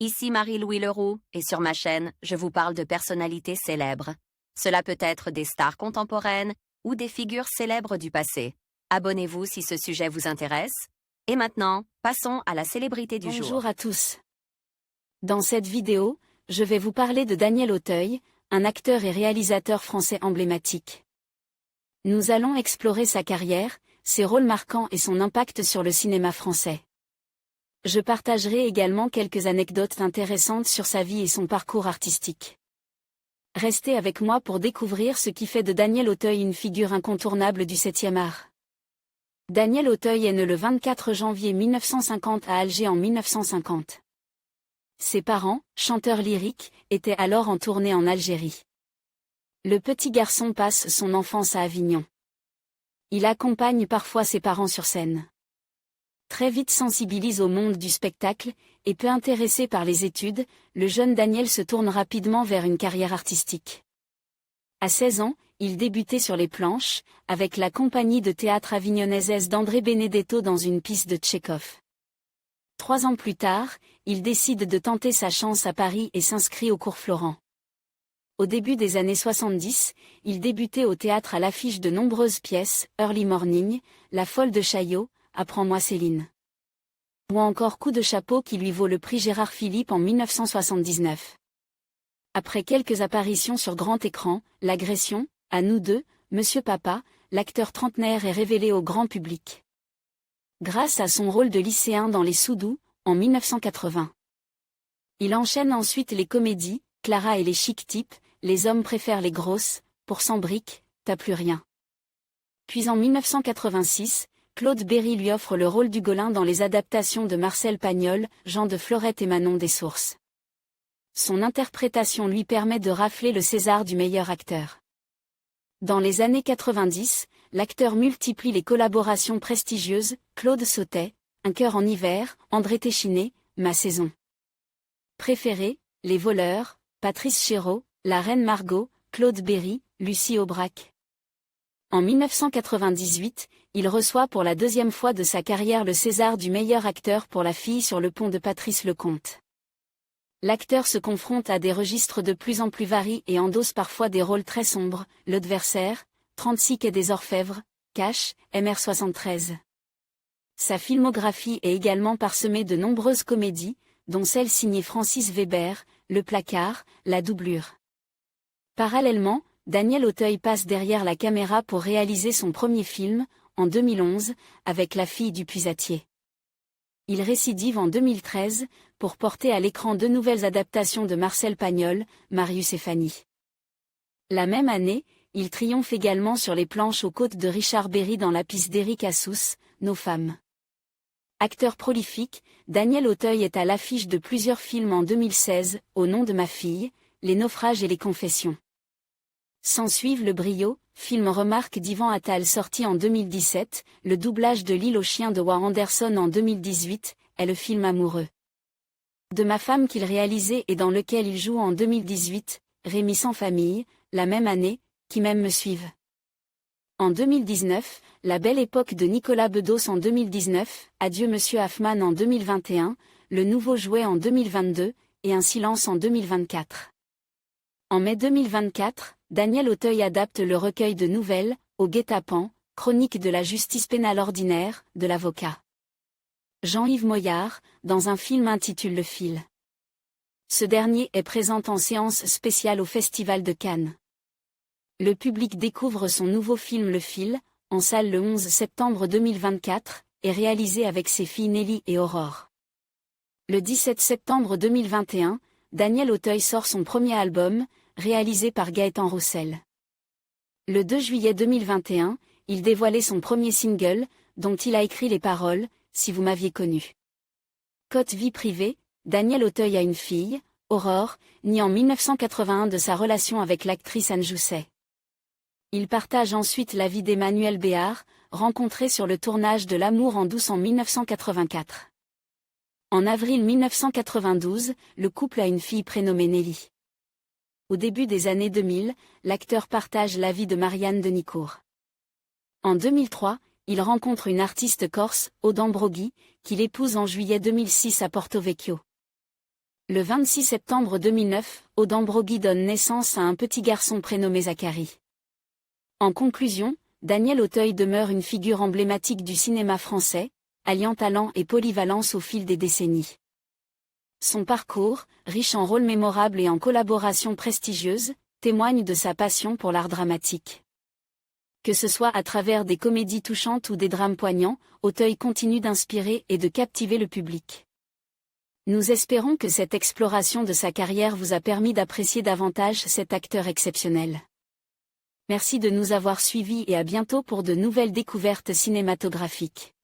Ici Marie-Louis Leroux, et sur ma chaîne, je vous parle de personnalités célèbres. Cela peut être des stars contemporaines ou des figures célèbres du passé. Abonnez-vous si ce sujet vous intéresse. Et maintenant, passons à la célébrité du jour. Bonjour à tous. Dans cette vidéo, je vais vous parler de Daniel Auteuil, un acteur et réalisateur français emblématique. Nous allons explorer sa carrière, ses rôles marquants et son impact sur le cinéma français. Je partagerai également quelques anecdotes intéressantes sur sa vie et son parcours artistique. Restez avec moi pour découvrir ce qui fait de Daniel Auteuil une figure incontournable du 7e art. Daniel Auteuil est né le 24 janvier 1950 à Alger en 1950. Ses parents, chanteurs lyriques, étaient alors en tournée en Algérie. Le petit garçon passe son enfance à Avignon. Il accompagne parfois ses parents sur scène. Très vite sensibilisé au monde du spectacle, et peu intéressé par les études, le jeune Daniel se tourne rapidement vers une carrière artistique. À 16 ans, il débutait sur les planches, avec la compagnie de théâtre avignonnaise d'André Benedetto dans une pièce de Tchekhov. 3 ans plus tard, il décide de tenter sa chance à Paris et s'inscrit au cours Florent. Au début des années 70, il débutait au théâtre à l'affiche de nombreuses pièces, Early Morning, La Folle de Chaillot, Apprends-moi Céline. Ou encore Coup de chapeau qui lui vaut le prix Gérard Philippe en 1979. Après quelques apparitions sur grand écran, L'Agression, À nous deux, Monsieur Papa, l'acteur trentenaire est révélé au grand public. Grâce à son rôle de lycéen dans Les Soudous, en 1980. Il enchaîne ensuite les comédies, Clara et les chic types, Les hommes préfèrent les grosses, Pour 100 briques, T'as plus rien. Puis en 1986, Claude Berry lui offre le rôle d'Ugolin dans les adaptations de Marcel Pagnol, Jean de Florette et Manon Dessources. Son interprétation lui permet de rafler le César du meilleur acteur. Dans les années 90, l'acteur multiplie les collaborations prestigieuses, Claude Sautet, Un cœur en hiver, André Téchiné, Ma saison préférée, Les voleurs, Patrice Chéreau, La reine Margot, Claude Berry, Lucie Aubrac. En 1998, il reçoit pour la deuxième fois de sa carrière le César du meilleur acteur pour La fille sur le pont de Patrice Lecomte. L'acteur se confronte à des registres de plus en plus variés et endosse parfois des rôles très sombres, L'adversaire, 36 quai des Orfèvres, Cash, MR73. Sa filmographie est également parsemée de nombreuses comédies, dont celle signée Francis Weber, Le placard, La doublure. Parallèlement, Daniel Auteuil passe derrière la caméra pour réaliser son premier film, en 2011, avec La fille du puisatier. Il récidive en 2013, pour porter à l'écran 2 nouvelles adaptations de Marcel Pagnol, Marius et Fanny. La même année, il triomphe également sur les planches aux côtes de Richard Berry dans la pièce d'Éric Assous, Nos femmes. Acteur prolifique, Daniel Auteuil est à l'affiche de plusieurs films en 2016, Au nom de ma fille, Les naufrages et les confessions. S'ensuivent Le Brio, film remarque d'Ivan Attal sorti en 2017, le doublage de L'île aux chiens de Wes Anderson en 2018, est le film amoureux de ma femme qu'il réalisait et dans lequel il joue en 2018, Rémi sans famille, la même année, Qui m'aime me suive. En 2019, La belle époque de Nicolas Bedos en 2019, Adieu Monsieur Hoffman en 2021, Le nouveau jouet en 2022, et Un silence en 2024. En mai 2024, Daniel Auteuil adapte le recueil de nouvelles, Au guet-apens, Chronique de la justice pénale ordinaire, de l'avocat Jean-Yves Moyard, dans un film intitulé Le fil. Ce dernier est présent en séance spéciale au Festival de Cannes. Le public découvre son nouveau film Le fil, en salle le 11 septembre 2024, et réalisé avec ses filles Nelly et Aurore. Le 17 septembre 2021, Daniel Auteuil sort son premier album, réalisé par Gaëtan Roussel. Le 2 juillet 2021, il dévoilait son premier single, dont il a écrit les paroles, Si vous m'aviez connu. Côté vie privée, Daniel Auteuil a une fille, Aurore, née en 1981 de sa relation avec l'actrice Anne Jousset. Il partage ensuite la vie d'Emmanuel Béard, rencontré sur le tournage de L'amour en douce en 1984. En avril 1992, le couple a une fille prénommée Nelly. Au début des années 2000, l'acteur partage la vie de Marianne Denicourt. En 2003, il rencontre une artiste corse, Aude Ambroghi, qu'il épouse en juillet 2006 à Porto Vecchio. Le 26 septembre 2009, Audan Brogui donne naissance à un petit garçon prénommé Zachary. En conclusion, Daniel Auteuil demeure une figure emblématique du cinéma français, alliant talent et polyvalence au fil des décennies. Son parcours, riche en rôles mémorables et en collaborations prestigieuses, témoigne de sa passion pour l'art dramatique. Que ce soit à travers des comédies touchantes ou des drames poignants, Auteuil continue d'inspirer et de captiver le public. Nous espérons que cette exploration de sa carrière vous a permis d'apprécier davantage cet acteur exceptionnel. Merci de nous avoir suivis et à bientôt pour de nouvelles découvertes cinématographiques.